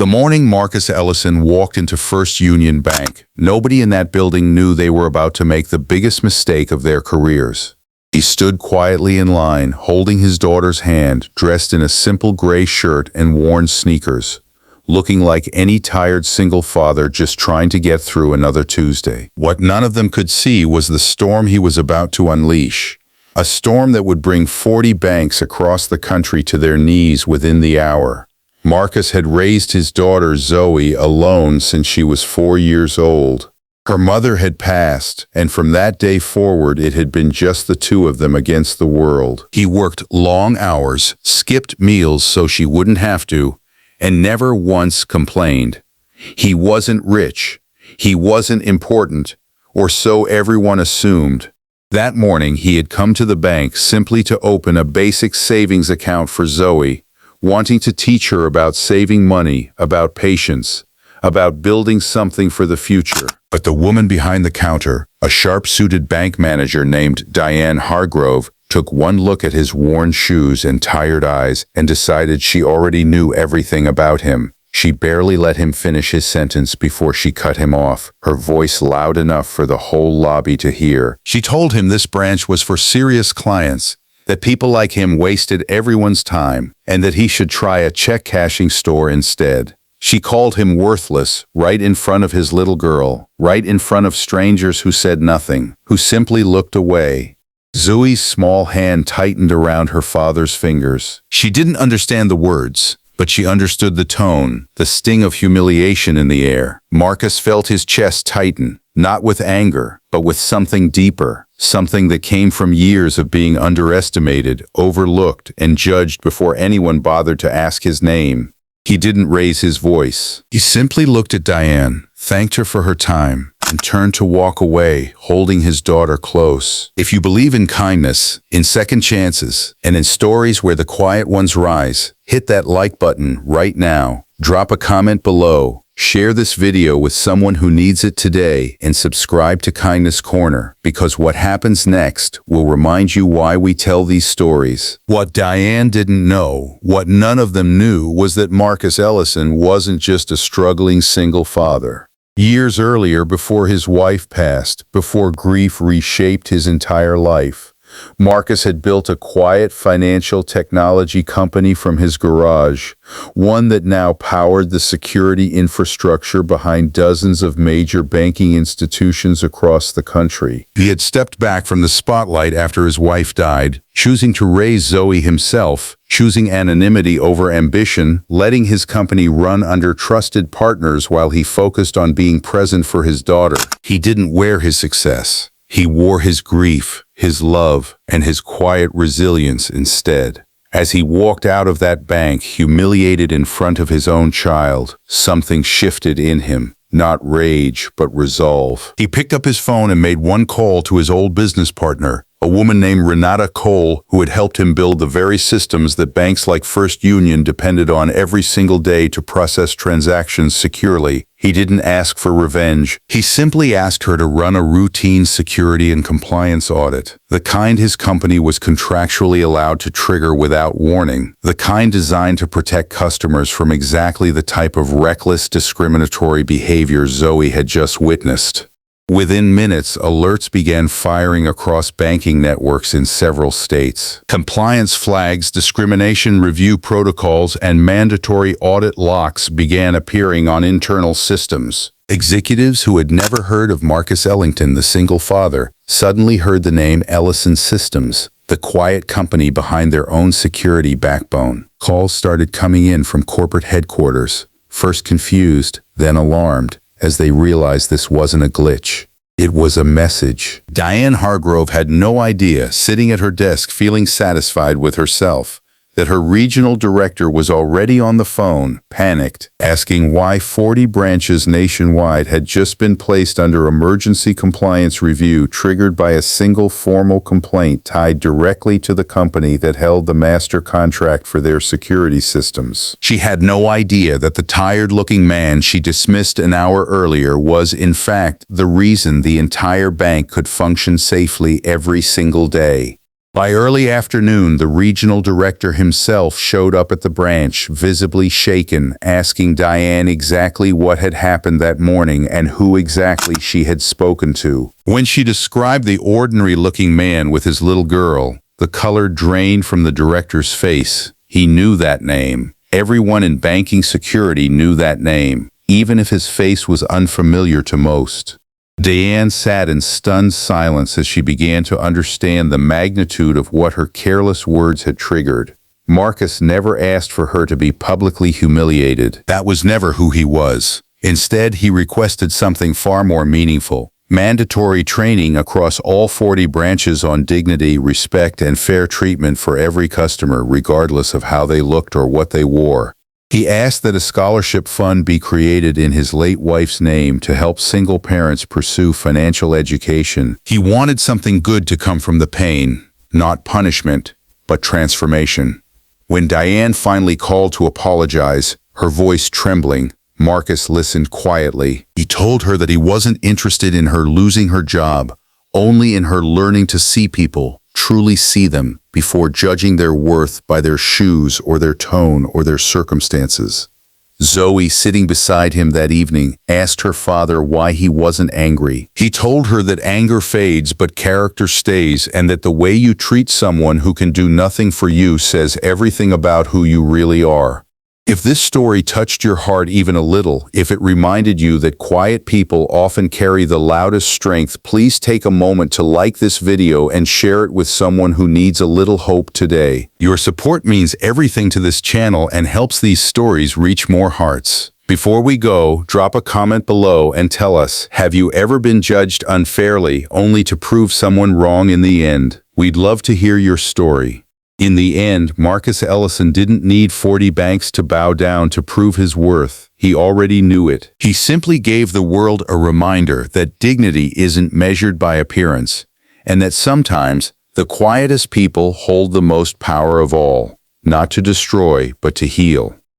The morning Marcus Ellison walked into First Union Bank, nobody in that building knew they were about to make the biggest mistake of their careers. He stood quietly in line, holding his daughter's hand, dressed in a simple gray shirt and worn sneakers, looking like any tired single father just trying to get through another Tuesday. What none of them could see was the storm he was about to unleash, a storm that would bring 40 banks across the country to their knees within the hour. Marcus had raised his daughter Zoe alone since she was 4 years old. Her mother had passed, and from that day forward it had been just the two of them against the world. He worked long hours, skipped meals so she wouldn't have to, and never once complained. He wasn't rich, he wasn't important, or so everyone assumed. That morning he had come to the bank simply to open a basic savings account for Zoe, wanting to teach her about saving money, about patience, about building something for the future. But the woman behind the counter, a sharp-suited bank manager named Diane Hargrove, took one look at his worn shoes and tired eyes and decided she already knew everything about him. She barely let him finish his sentence before she cut him off, her voice loud enough for the whole lobby to hear. She told him this branch was for serious clients, that people like him wasted everyone's time, and that he should try a check-cashing store instead. She called him worthless, right in front of his little girl, right in front of strangers who said nothing, who simply looked away. Zoe's small hand tightened around her father's fingers. She didn't understand the words, but she understood the tone, the sting of humiliation in the air. Marcus felt his chest tighten, not with anger, but with something deeper, something that came from years of being underestimated, overlooked, and judged before anyone bothered to ask his name. He didn't raise his voice. He simply looked at Diane, thanked her for her time, and turned to walk away, holding his daughter close. If you believe in kindness, in second chances, and in stories where the quiet ones rise, hit that like button right now. Drop a comment below. Share this video with someone who needs it today, and subscribe to Kindness Corner, because what happens next will remind you why we tell these stories. What Diane didn't know, what none of them knew, was that Marcus Ellison wasn't just a struggling single father. Years earlier, before his wife passed, before grief reshaped his entire life, Marcus had built a quiet financial technology company from his garage, one that now powered the security infrastructure behind dozens of major banking institutions across the country. He had stepped back from the spotlight after his wife died, choosing to raise Zoe himself, choosing anonymity over ambition, letting his company run under trusted partners while he focused on being present for his daughter. He didn't wear his success. He wore his grief, his love, and his quiet resilience instead. As he walked out of that bank, humiliated in front of his own child, something shifted in him. Not rage, but resolve. He picked up his phone and made one call to his old business partner, a woman named Renata Cole, who had helped him build the very systems that banks like First Union depended on every single day to process transactions securely. He didn't ask for revenge. He simply asked her to run a routine security and compliance audit, the kind his company was contractually allowed to trigger without warning, the kind designed to protect customers from exactly the type of reckless, discriminatory behavior Zoe had just witnessed. Within minutes, alerts began firing across banking networks in several states. Compliance flags, discrimination review protocols, and mandatory audit locks began appearing on internal systems. Executives who had never heard of Marcus Ellington, the single father, suddenly heard the name Ellison Systems, the quiet company behind their own security backbone. Calls started coming in from corporate headquarters, first confused, then alarmed, as they realized this wasn't a glitch. It was a message. Diane Hargrove had no idea, sitting at her desk feeling satisfied with herself, that her regional director was already on the phone, panicked, asking why 40 branches nationwide had just been placed under emergency compliance review triggered by a single formal complaint tied directly to the company that held the master contract for their security systems. She had no idea that the tired-looking man she dismissed an hour earlier was, in fact, the reason the entire bank could function safely every single day. By early afternoon, the regional director himself showed up at the branch, visibly shaken, asking Diane exactly what had happened that morning and who exactly she had spoken to. When she described the ordinary-looking man with his little girl, the color drained from the director's face. He knew that name. Everyone in banking security knew that name, even if his face was unfamiliar to most. Diane sat in stunned silence as she began to understand the magnitude of what her careless words had triggered. Marcus never asked for her to be publicly humiliated. That was never who he was. Instead, he requested something far more meaningful: mandatory training across all 40 branches on dignity, respect, and fair treatment for every customer, regardless of how they looked or what they wore. He asked that a scholarship fund be created in his late wife's name to help single parents pursue financial education. He wanted something good to come from the pain, not punishment, but transformation. When Diane finally called to apologize, her voice trembling, Marcus listened quietly. He told her that he wasn't interested in her losing her job, only in her learning to see people, truly see them, before judging their worth by their shoes or their tone or their circumstances. Zoe, sitting beside him that evening, asked her father why he wasn't angry. He told her that anger fades but character stays, and that the way you treat someone who can do nothing for you says everything about who you really are. If this story touched your heart even a little, if it reminded you that quiet people often carry the loudest strength, please take a moment to like this video and share it with someone who needs a little hope today. Your support means everything to this channel and helps these stories reach more hearts. Before we go, drop a comment below and tell us, have you ever been judged unfairly only to prove someone wrong in the end? We'd love to hear your story. In the end, Marcus Ellison didn't need 40 banks to bow down to prove his worth. He already knew it. He simply gave the world a reminder that dignity isn't measured by appearance, and that sometimes the quietest people hold the most power of all, not to destroy, but to heal.